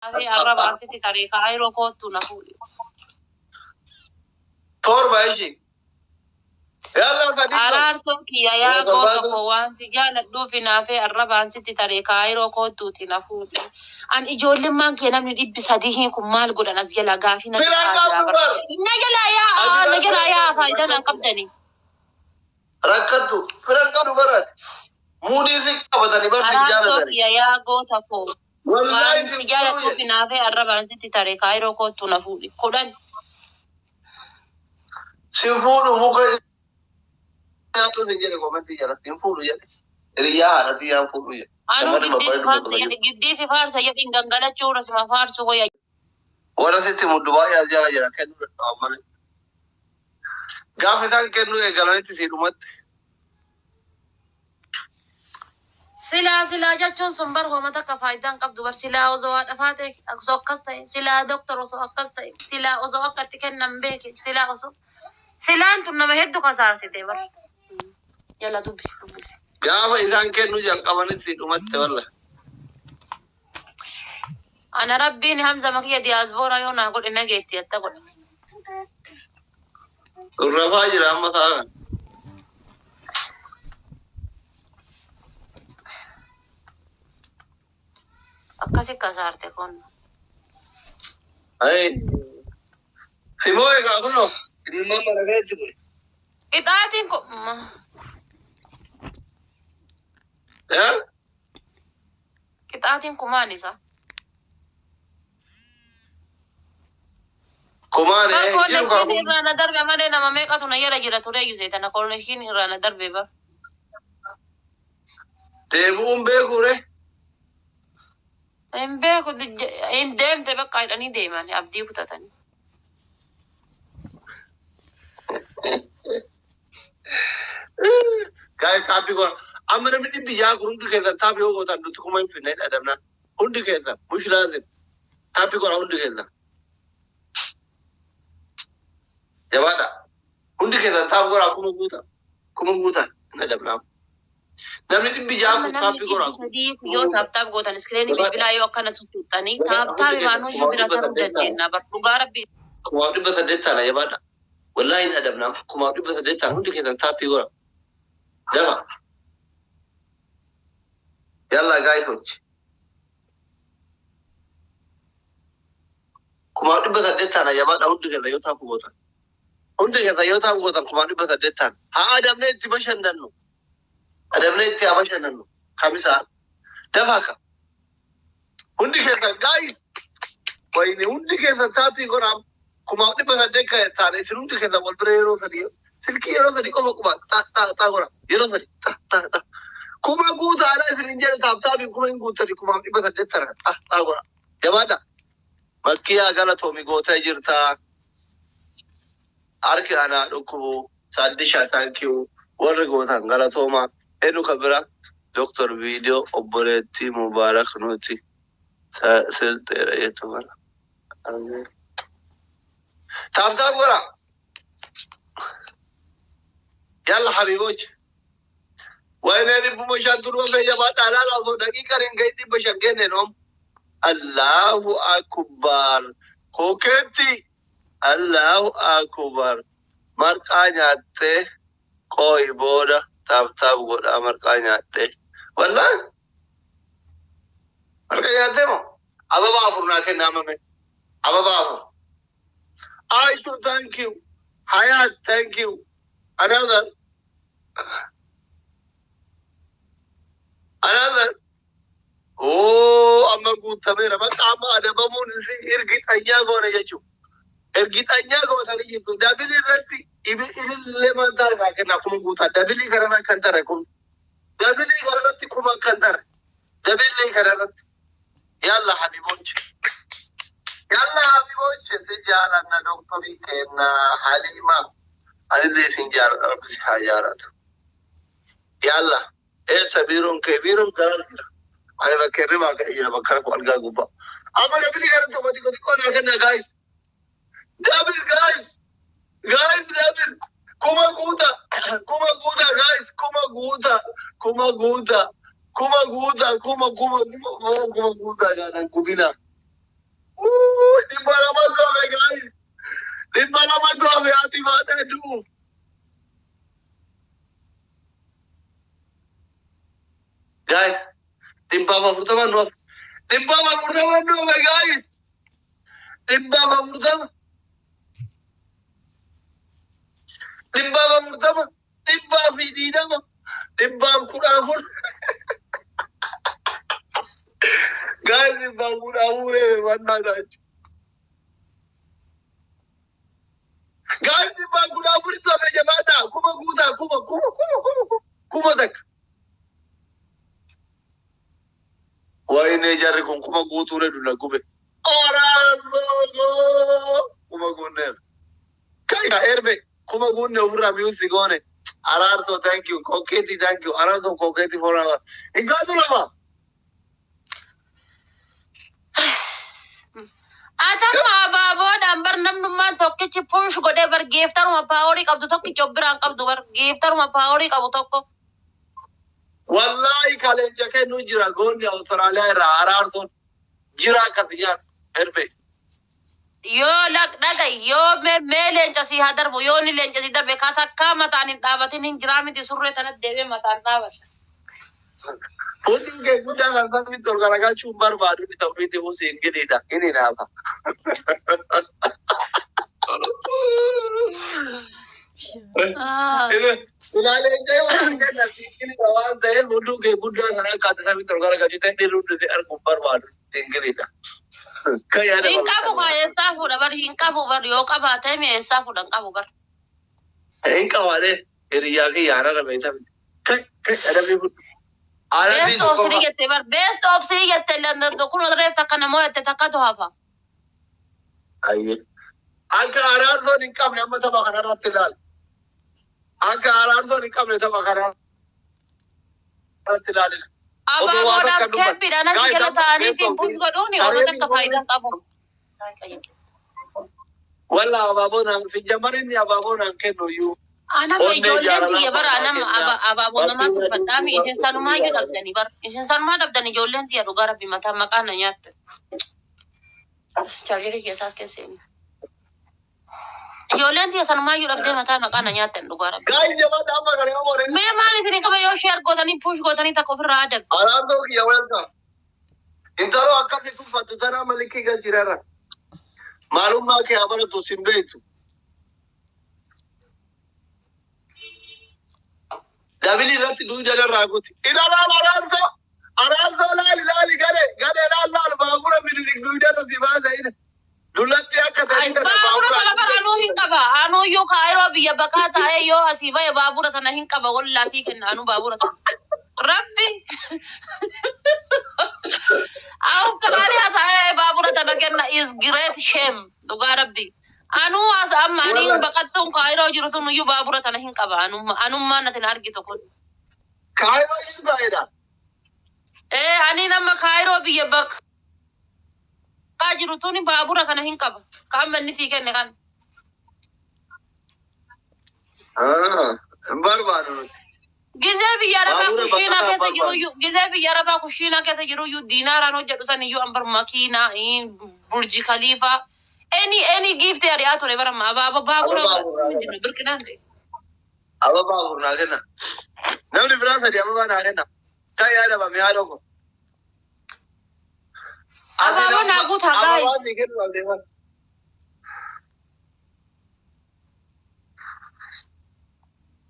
في الربع ستي طريقة أيرو كوتو نقول طور ماشي يلا فديكو أرار سوكي يا غوتا فوان سجال دوفنا في الربع ستي طريقة أيرو كوتو تنفول أن إجول لما كنا من إبساديه كمال قد نزجل غافي نجلا يا فايدنا قبضني ركضوا فرنقوا برد مودي ذيك أبدا نبر أرار سوكي يا غوتا فو والله سجال دوفنا في الربع ستي طريقة أيرو كوتو نفول كودن سيفونو ممكن تو نجيله كومنتي يلا سيفونو يلا ريا هذا يا فونو يلا أنا جدي في فارس يدين غنغلا چورا سما فارس هو يا ورثتي مدبا يا جرا كنو عمل غافدان كنو غلانتي سيدمت سلا جاچون سنبر هو متا كفايدان قبض بر سلا اوزو دفاته اكسو قستا سلا دكتور اوزو قستا سلا اوزو وقت كن نمبك سلا اوزو سلا انتم ما هدو قصار سيدبر يلا دوبس يا فايدان كنو جل قوانت سيدمت والله انا ربي همزه مكيه دي ازبورا يونا اقول ان جيتي تقول الرفاجر اما ثاغن akkasi kasarte kon ay siboy ka kuno inna maragaytu itatin ko ya itatin ko manisa kumane jiru ka kun rana darbe mane na mameka tuna yara jira ture yuse tana korno shin rana darbe ba tebu umbe kure امبارح كنت دايم تبقى يعني دايما ابدي كتاتني كاي كابي كو امر من دي يا غروند كذا تابي هو ده تكون في نيت ادمنا هند كذا مش لازم تابي كو هند كذا يا بادا هند كذا تابي كو كوم غوتا ندمنا نمني بيجاكو تابي كو صديق يو تاب غوتا سكرين مش بلا يو كانت تطني تاب ما نو يبرا تردنا برغا ربي كما دي بسدتا يا بادا والله ندمنا كما دي بسدتا هند كذا تابي كو دابا يلا جايزوش كما دي بسدتا يا بادا هند كذا يو تابي غوتا هند كذا يو تابي غوتا كما دي بسدتا ها ادم نتي بشندنو أدمنيتي أبشر ننو خمسة دفعك هندي كذا جايز وين هندي كذا تابي كرام كم أقول بس أديك ثاني هندي كذا والبريرو ثاني سلكي يرو ثاني كم تا كرام يرو ثاني تا كم أقول ثاني سرنجة تابي كم أقول ثاني كم أقول بس أديك ثاني تا كرام جماعة مكيا قالت تومي قوتا جرتا أركي أنا ركوب سادشة تانكيو ورقوتا قالت توما إنه خبرة دكتور فيديو أوبريتي مبارك نوتي سلت رأيته مرة تاب ورا يلا حبيبوش وين اللي بمشان تروح في جماعة أنا لا أقول دقيقة رنجيتي بشكل نوم الله أكبر كوكتي الله أكبر مركانياته كوي بودا تاب قول مركانياته والله مركانياته مو أبا بافرنا كنا مامي أبا بافر عايشو thank you حياة thank you another oh أما قلت تميرا ما تعمى أنا بمون زي إرقيت أنياغو نجاجو إرقيت أنياغو تلقيتو دابلي رتي إبي ما دارنا كنا كم قلت دابلي كرنا كنتركم دابلي كرنتي كم كنتر دابلي كرنت يلا حبيبونج يلا حبيبونج سجالنا دكتوري كنا حليمة أنا اللي سنجار بس حجارات يلا إيه سبيرون كبيرون كرنتي أنا بكرم أكيد أنا بكرك والجا جوبا أما دابلي كرنتو بدي كنا كنا guys دابل guys دابل كوما غودا guys كوما غودا جانا كوبينا Dhibba lama dhoobe guys. Dhibba lama dhoobe ati baatee du'uuf. Guys, dhibba afurtama dhoobe. Dhibba afurtama dhoobe guys. Dhibba afurtama. Dhibba afurtama. Dhibba fi diidama. Dhibba kudha afur. Guys, dhibba kudha afur wannaa taatu. Guys, dhibba kudha afur dhoobe jabaadhaa. Kuma guutaa kuma takka. Wayne jarri kun kuma guutuure dulla gube. Oraanoo kuma guunne. Kaya erbe kuma guunne ofirraa miyuusi goone. Araartoo thank you. Kokkeetii thank you. Araartoo kokkeetii foraa. Hingaatu lama. Atama abaaboodhaan bar namnummaan tokkichi punsh godhee bar geeftaruma paaworii qabdu tokkichi of biraan qabdu bar geeftaruma paaworii qabu tokko. Wallahi kaleenja kennu jira goonni Awustiraaliyaa irraa araartoon jira akkasiyyaa erbe. Yoo dhaga'i yoo mee leenca sii haa darbu yoo ni leenca sii darbe kaa takkaa mataan hin dhaabatin hin jiraa miti surree tanatti deemee mataan dhaabata. Fuudhuu kee guddaa kan sabni tol garagaachuun barbaadu ni ta'u miti Hussein gidhiidha. Inni naafa. Ilaaleenja yoo kenna siikini waan ta'eef fuudhuu kee guddaa kan akka sabni tol garagaachuu ta'e dhiirri arguun barbaadu gidhiidha. Hin qabu kaa eessaa fuudha bar hin qabu bar yoo qabaatee mee eessaa fuudha hin qabu bar. Hin qabaadhe hiriyaa kee yaana dhabeeta miti. Kai adabbii fuudhu. Best of three jette bar best of three jette landan kun reef takka namoo jette takka to hafa. Ayye. Akka araartoon hin qabne amma tapha kanarratti ilaali. Akka araartoon hin qabne tapha kanarratti ilaali. Abaaboodhaaf keeppiidhaan achi jala ta'aniitiin bus godhuuni warra takka faayidaa qabu. Walla abaaboon hin jammarinni abaaboon hin kennu iyyuu. Anam ijoolleen tiyya bara anam abaaboo namaa tuffadhaami isin sanumaa iyyuu dhabdanii bara isin sanumaa dhabdan ijoolleen tiyya dhugaa rabbi mataa maqaa na nyaatte. Chaarjerii keessaas keesseen. Ijoolleen tiyya sanumaa iyyuu dhabdee mataa maqaa na nyaatten dhugaa rabbi. Gaa'in jamaa dhaabaa kana yoo booreen. Mee maal isin qaba yoo sheer gootanii puush gootanii takka ofirraa adabe. Araartoo kiyya welka. Intaloo akkatti tuffattu tanaa malikii galchirarra. Maalummaa kee abaratu sin beektu. Dabili irratti duuda irraa guuti. Ilaalaal araartoo. Araartoo laali gale laal baabura bililik duuda irratti baasa ina. Dullatti akka ta'e kana baabura kana bara anuu hin qaba. Anuu iyyuu kaayiroo biyya baqaa taa'ee yoo asii bahe baabura tana hin qaba wallaa sii kenna anuu baabura tana. Rabbi. Awustiraaliyaa taa'ee baabura tana kenna is great shame dhugaa rabbi. Anu as amma ani baqattuun kaayiroo jiru tun iyyuu baabura tana hin qaba anummaan natin argitu kun. Kaayiroo hin baay'eedha. Ani nama kaayiroo biyya baqaa jiru tun baabura kana hin qaba. Kaan manni sii kenne kan. Hin barbaadu. Gizee biyya arabaa kushiinaa keessa jiru iyyuu gizee biyya arabaa kushiinaa keessa jiru iyyuu diinaaraan hojjedhu san iyyuu ambar makiinaa burji khaliifaa. Any gift ya dia tole bara ma babura minjino birkinante aba babur na kenna namni birasa dia aba na kenna kai ada ba mi hado ko aba na guta guys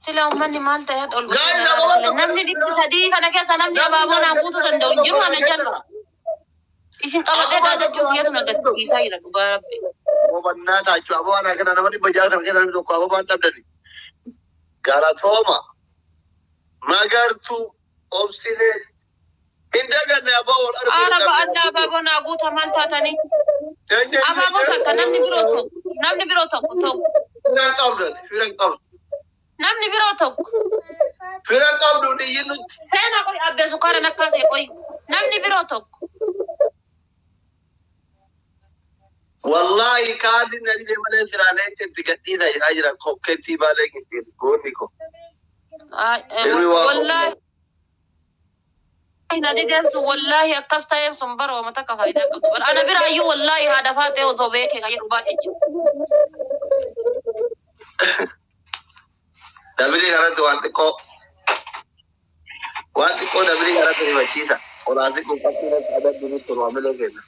sila ummanni maal ta'e ol namni dhibbi sadii kana keessa namni abaaboo na guutuu danda'u hin jiru ana jala isin qabadhee dhaadachuuf yeetu na gaddisiisaa jira dhugaa rabbi. Bobannaa taachuu ababaan akkana nama dhibba jaha kana keessa namni tokko ababaan dhabdani. Galatooma magartuu obsilee hin daganne ababoon argu. Araba adda abaaboo naa guutaa maal taatanii? Abaaboo takka namni biroo tokko. Firan qabdati firan qabdu. Namni biroo tokko. Firan qabdu dhiyyi nuti. Seenaa qoy abbee sukkaara nakkaasee qoy namni biroo tokko. Wallahi kaadi nani de male tirane chetti gatti da ajra koketi bale gitti goni ko wallahi هنا دي جالس والله أكستين سنبر وما تكفايدا قبل أنا برأيي والله هذا فاتي وزوبيك غير باقي دبلي غرض وانتكو دبلي غرض بچيسا ولازم كفاية هذا بني تروامل كده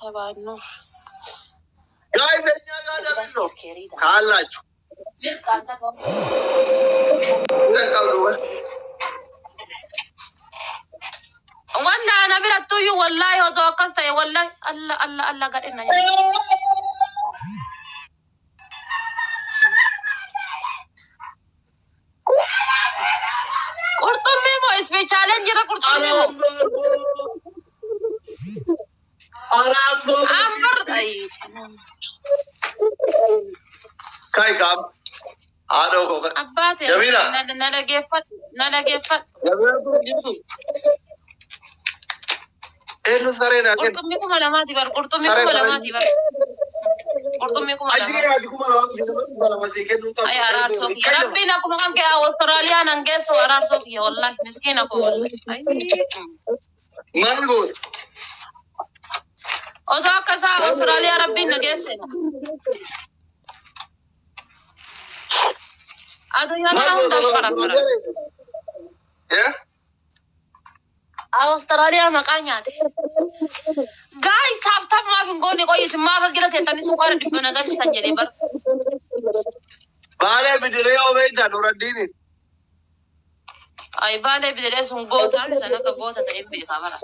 طبعا نور جاي بنيا قاعد بنو خالاچو والله أنا برأيي والله وزو أكستين والله الله قد إنه قرطمي مو اسمي challenge جرا قرطمي مو عمر أي كاي كام آدو كوكا أباتي جميلة. نلاقيفت جميلة ترجمتو إنه سرنا كن قرطمي كم علاماتي بار قرطمي كم علاماتي بار قرطمي كم أجري علاماتي هذه كم علامات بلا ما تيجي نوتا أي أرار صوفي ربي نكم كم كأستراليا ننجس وأرار صوفي والله مسكين أكو والله ما نقول أزاك كسا أستراليا ربي نجس أدو يلا نقول دشمرة يا أستراليا مكانيات guys تاب ما في نقول كويس ما فكرة تاني سكر دبنا قال سنجري بر بالي بدري أو بيدا نور الدين أي بالي بدري سنقوت أنا سنك قوت تيم بيكابرا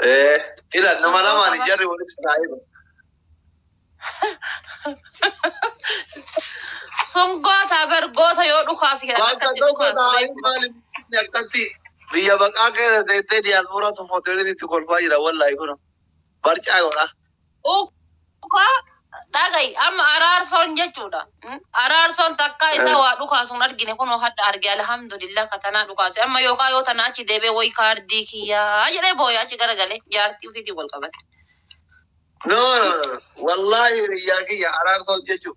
إيه إذا نمالا ما نجري ونستعيد سنقوت أبر قوت يودو خاص كده ما كتبوا كذا مالي نكتي dia bakal ke dete dia murah tu foto ini tukul fajra wallahi kono barca gola uka dagai am arar son jechuda arar son takka isa wa duka sun argine kono hadda arge alhamdulillah katana duka se amma yo kayo tanachi debe woi kardi kiya ajere boya ci garagale jarti ufiti wal qabat no wallahi riyaki ya arar son jechu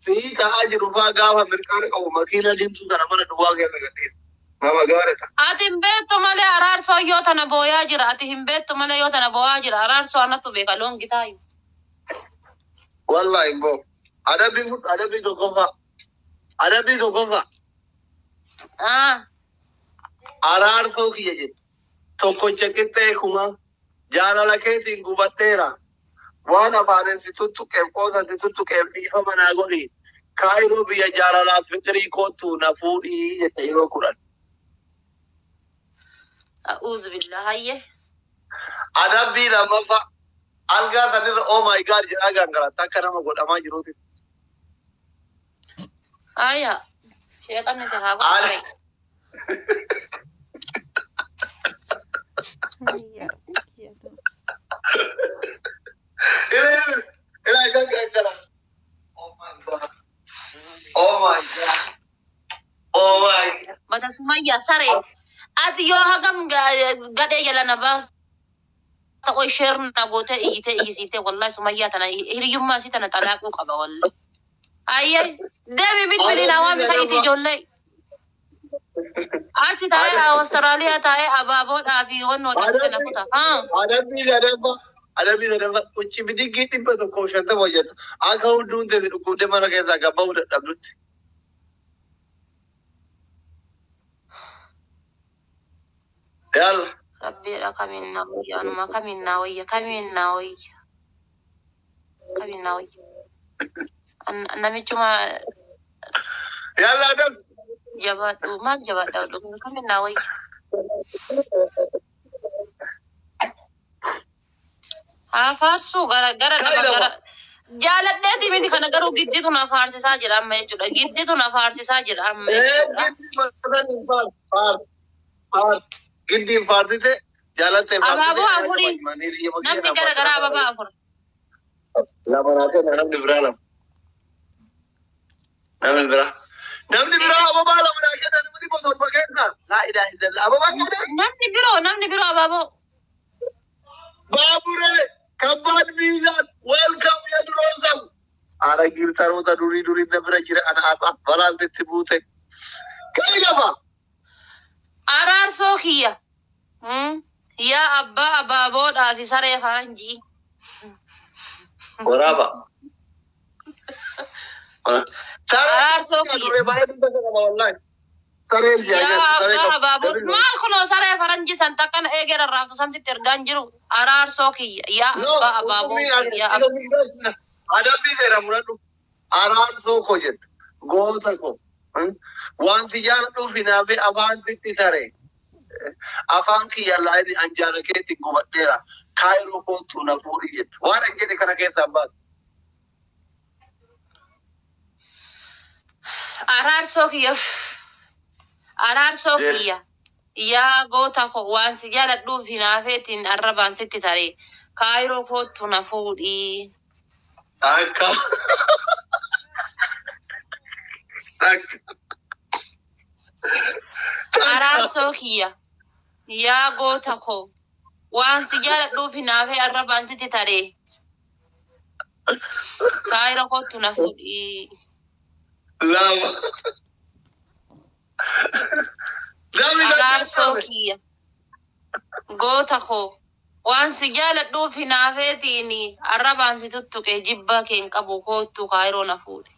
fi ka ajru fa gawa mirkan ko makina dimtu kana mana duwa ge megati mama gawareta atim beto male arar so yo tana boya jira atim beto male yo tana boya jira arar so anatu be kalon gitayu wallahi bo adabi do gofa arar so kiye to ko chekete kuma jana la ke tingu batera wana baren situtu ke kosa situtu ke bifa mana gori kairo biya jara la fikri ko tu na fudi je tayro kuran أعوذ بالله هاي adabi la mafa alga tanir oh my god jara gangara takana ma goda ma jirote آية شيطان نتهاوى Ale. Ila gangara oh my god بدأ سمية سري أتي يو هجم قد يلا نباس تقول شير نبوته إيجته والله سمية أنا هي يوم ما سيت أنا طلاق وقبا والله أيه دامي بيت بدي نوامي كايتي جولي أتي تاي أستراليا تاي أبابو أبي ونو تبنا كتا adabi da uci bidi gitin ba to ko shanta wajen aka hudu da ko de mana ga zaga bawu da dablut yalla ربي لك منا ويا أنا ما كمنا ويا كمنا ويا أنا ميتشما yalla adam جبات وما جبات داود كمنا ويا فارسو gara jaaladheeti miti kana garuu gidditu na faarsisaa jira amma jechuudha gidditu na faarsisaa jira amma jechuudha giddi faardite jalatte abaaboo afurii namni gara garaa ababaa afur lamanate namni bira namni bira ababaa lamanate namni botor bakenna la ilaha illallah ababaa namni biroo abaaboo babure kabad mizan welcome ya durozam ara girtarota duri na bira jira ana ata balal tibute kai gaba Arar Sokia. Ya Abba Baboda Visare Faranji. Waraaba. Arar Sokia. Ya Abba Babot Malcono Sare Faranji Santakan Eger Rafu Sansi Terganjuru. Arar Sokia. Ya Abba Babot. Ya Adabbi seera muradu. Araan soko jet. Goota ko. Wanti jaanatu finaafi afaan sitti tare. Afaan kiyya laayini anjaana keetti gubadheera. Kaayiroo kootu na fuudhi jettu. Waan an jedhe kana keessaa baatu. Arar Sokia. Arar Sokia. Ya Gota ko wansi jala dufi na fetin arraban sitti tare. Kaayiroo kootu na fuudhi. Akka. Arar Sokia. Ya Gota ko wansi jala dufi na fe arraban sitti tare. Kaayiroo kootu na fuudhi. Lama. Arar Sokia. Gota ko wansi jala dufi na fetini arraban sitti tuke jibba ken qabu kootu Kaayiroo na fuudhi.